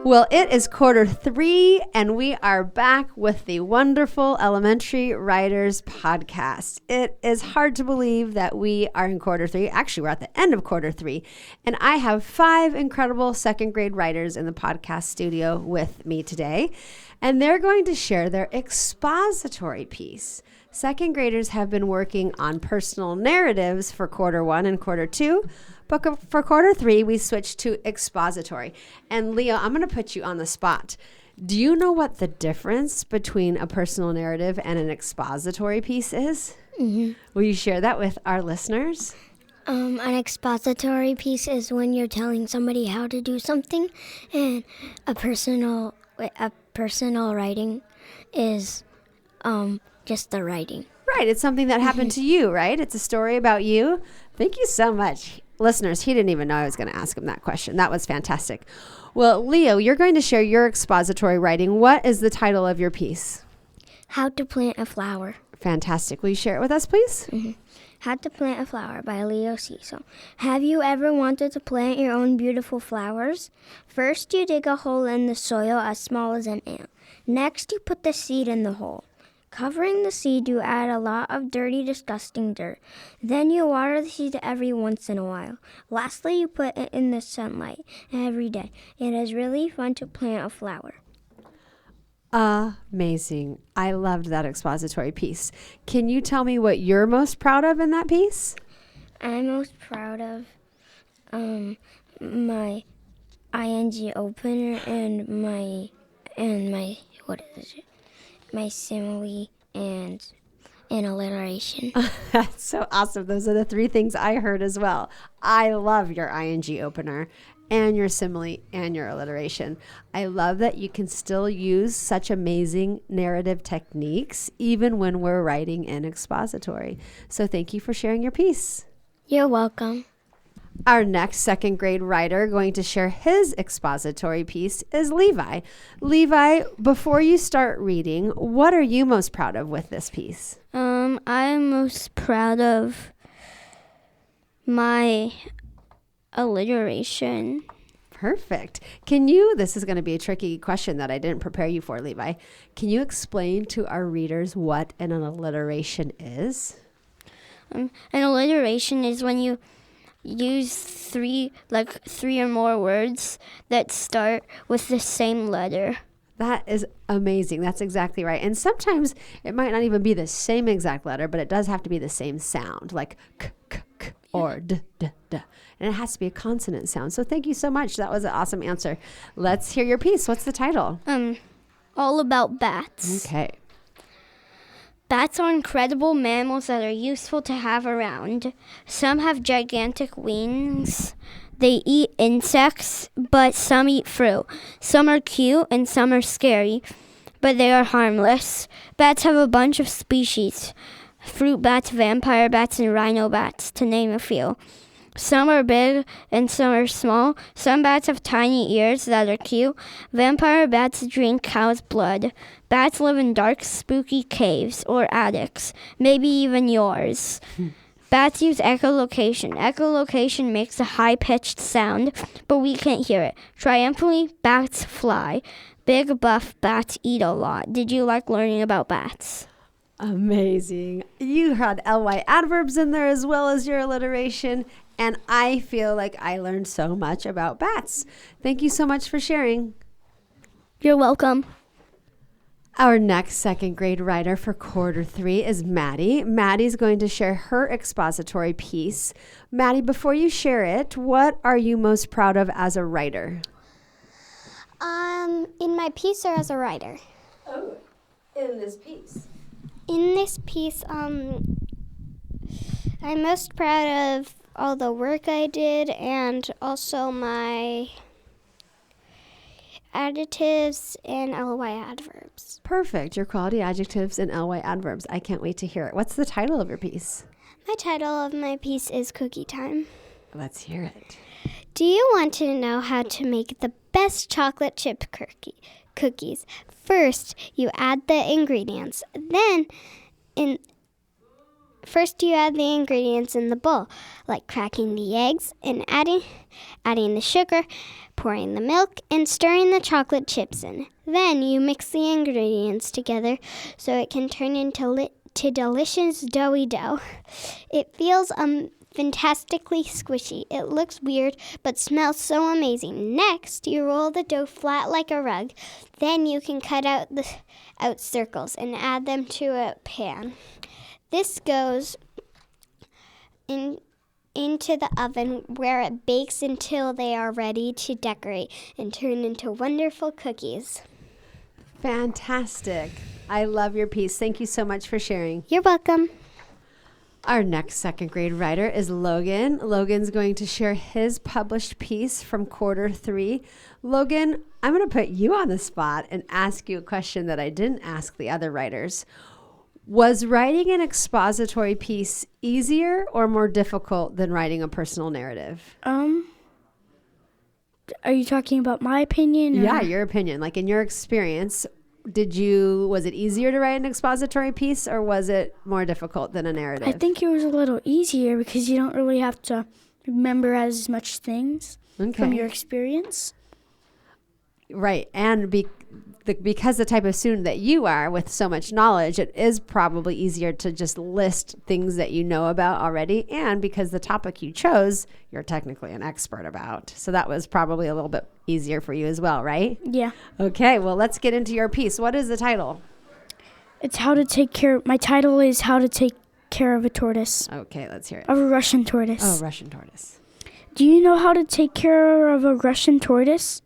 Well, it is Q3, and we are back with the wonderful Elementary Writers Podcast. It is hard to believe that we are in Q3. Actually, we're at the end of Q3, and I have 5 incredible second grade writers in the podcast studio with me today, and they're going to share their expository piece. Second graders have been working on personal narratives for Q1 and Q2. But for Q3, we switched to expository. And Leo, I'm going to put you on the spot. Do you know what the difference between a personal narrative and an expository piece is? Mm-hmm. Will you share that with our listeners? An expository piece is when you're telling somebody how to do something, and a personal writing is just the writing. Right. It's something that happened to you, right? It's a story about you. Thank you so much. Listeners, he didn't even know I was going to ask him that question. That was fantastic. Well, Leo, you're going to share your expository writing. What is the title of your piece? How to Plant a Flower. Fantastic. Will you share it with us, please? Mm-hmm. How to Plant a Flower by Leo Cecil. Have you ever wanted to plant your own beautiful flowers? First, you dig a hole in the soil as small as an ant. Next, you put the seed in the hole. Covering the seed, you add a lot of dirty, disgusting dirt. Then you water the seed every once in a while. Lastly, you put it in the sunlight every day. It is really fun to plant a flower. Amazing. I loved that expository piece. Can you tell me what you're most proud of in that piece? I'm most proud of my ing opener and my what is it? My simile and alliteration. That's so awesome. Those are the 3 things I heard as well. I love your ing opener and your simile and your alliteration. I love that you can still use such amazing narrative techniques even when we're writing in expository. So thank you for sharing your piece. You're welcome. Our next second grade writer going to share his expository piece is Levi. Levi, before you start reading, what are you most proud of with this piece? I'm most proud of my alliteration. Perfect. This is going to be a tricky question that I didn't prepare you for, Levi. Can you explain to our readers what an alliteration is? An alliteration is when you use 3 or more words that start with the same letter. That is amazing. That's exactly right. And sometimes it might not even be the same exact letter, but it does have to be the same sound, like k, k, k, or d, d, d. And it has to be a consonant sound. So thank you so much. That was an awesome answer. Let's hear your piece. What's the title? All about bats. Okay. Bats are incredible mammals that are useful to have around. Some have gigantic wings. They eat insects, but some eat fruit. Some are cute and some are scary, but they are harmless. Bats have a bunch of species: fruit bats, vampire bats, and rhino bats, to name a few. Some are big and some are small. Some bats have tiny ears that are cute. Vampire bats drink cow's blood. Bats live in dark, spooky caves or attics, maybe even yours. Bats use echolocation. Echolocation makes a high-pitched sound, but we can't hear it. Triumphantly, bats fly. Big, buff bats eat a lot. Did you like learning about bats? Amazing. You had ly adverbs in there as well as your alliteration. And I feel like I learned so much about bats. Thank you so much for sharing. You're welcome. Our next second grade writer for Q3 is Maddie. Maddie's going to share her expository piece. Maddie, before you share it, what are you most proud of as a writer? In my piece or as a writer? Oh, in this piece. In this piece, I'm most proud of all the work I did and also my adjectives and ly adverbs. Perfect. Your quality adjectives and ly adverbs. I can't wait to hear it. What's the title of your piece? My title of my piece is Cookie Time. Let's hear it. Do you want to know how to make the best chocolate chip cookies? First, you add the ingredients. Then, First, you add the ingredients in the bowl, like cracking the eggs and adding the sugar, pouring the milk, and stirring the chocolate chips in. Then you mix the ingredients together so it can turn into delicious doughy dough. It feels fantastically squishy. It looks weird, but smells so amazing. Next, you roll the dough flat like a rug. Then you can cut out circles and add them to a pan. This goes into the oven where it bakes until they are ready to decorate and turn into wonderful cookies. Fantastic. I love your piece. Thank you so much for sharing. You're welcome. Our next second grade writer is Logan. Logan's going to share his published piece from quarter 3. Logan, I'm going to put you on the spot and ask you a question that I didn't ask the other writers. Was writing an expository piece easier or more difficult than writing a personal narrative? Are you talking about my opinion? Yeah, your opinion. Like in your experience, was it easier to write an expository piece or was it more difficult than a narrative? I think it was a little easier because you don't really have to remember as much things from your experience. Right. And because the type of student that you are with so much knowledge, it is probably easier to just list things that you know about already. And because the topic you chose, you're technically an expert about. So that was probably a little bit easier for you as well, right? Yeah. Okay. Well, let's get into your piece. What is the title? My title is How to Take Care of a Tortoise. Okay. Let's hear it. Of a Russian tortoise. Oh, Russian tortoise. Do you know how to take care of a Russian tortoise?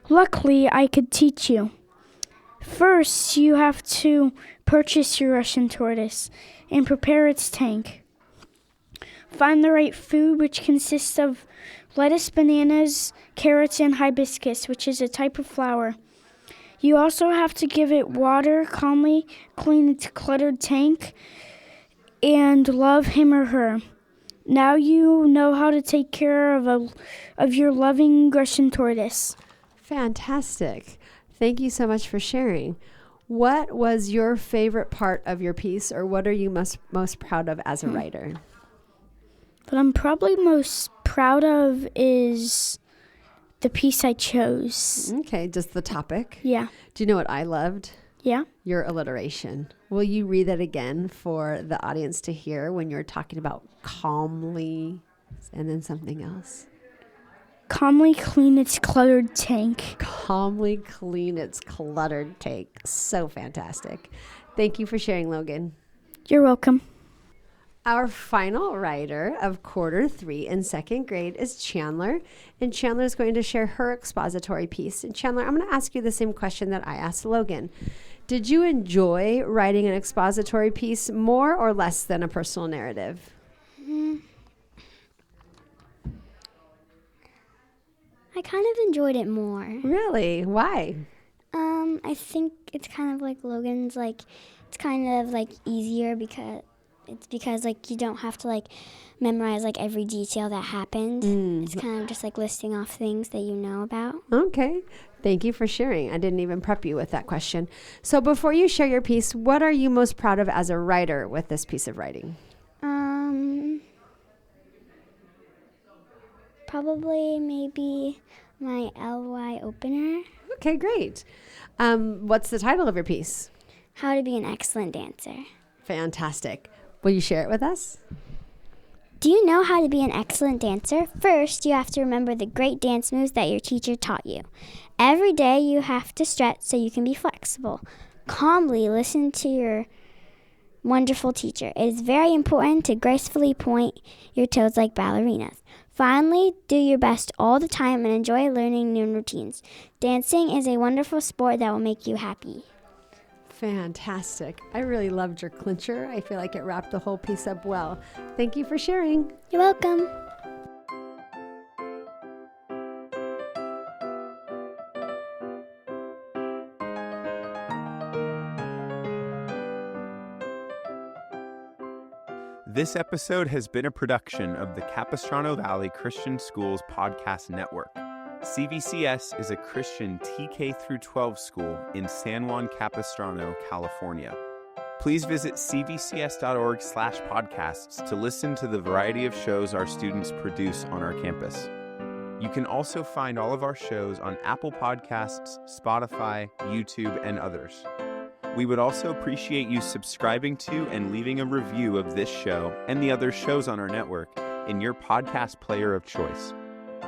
Luckily, I could teach you. First, you have to purchase your Russian tortoise and prepare its tank. Find the right food, which consists of lettuce, bananas, carrots, and hibiscus, which is a type of flower. You also have to give it water, calmly clean its cluttered tank, and love him or her. Now you know how to take care of your loving Russian tortoise. Fantastic. Thank you so much for sharing. What was your favorite part of your piece, or what are you most proud of as a writer? What I'm probably most proud of is the piece I chose. Okay, just the topic. Yeah. Do you know what I loved? Yeah. Your alliteration. Will you read that again for the audience to hear when you're talking about calmly and then something else? Calmly clean its cluttered tank. Calmly clean its cluttered tank. So fantastic. Thank you for sharing, Logan. You're welcome. Our final writer of quarter 3 in second grade is Chandler. And Chandler is going to share her expository piece. And Chandler, I'm going to ask you the same question that I asked Logan. Did you enjoy writing an expository piece more or less than a personal narrative? I kind of enjoyed it more. Really? Why? I think it's kind of like Logan's, it's kind of easier because you don't have to memorize every detail that happened. It's kind of just listing off things that you know about. Okay. Thank you for sharing. I didn't even prep you with that question. So before you share your piece, what are you most proud of as a writer with this piece of writing? Probably maybe my LY opener. Okay, great. What's the title of your piece? How to be an excellent dancer. Fantastic. Will you share it with us? Do you know how to be an excellent dancer? First, you have to remember the great dance moves that your teacher taught you. Every day you have to stretch so you can be flexible. Calmly listen to your wonderful teacher. It is very important to gracefully point your toes like ballerinas. Finally, do your best all the time and enjoy learning new routines. Dancing is a wonderful sport that will make you happy. Fantastic. I really loved your clincher. I feel like it wrapped the whole piece up well. Thank you for sharing. You're welcome. This episode has been a production of the Capistrano Valley Christian Schools Podcast Network. CVCS is a Christian TK through 12 school in San Juan Capistrano, California. Please visit cvcs.org/podcasts to listen to the variety of shows our students produce on our campus. You can also find all of our shows on Apple Podcasts, Spotify, YouTube, and others. We would also appreciate you subscribing to and leaving a review of this show and the other shows on our network in your podcast player of choice.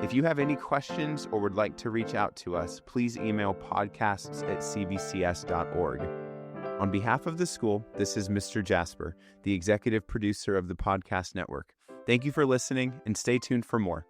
If you have any questions or would like to reach out to us, please email podcasts@cvcs.org. On behalf of the school, this is Mr. Jasper, the executive producer of the podcast network. Thank you for listening, and stay tuned for more.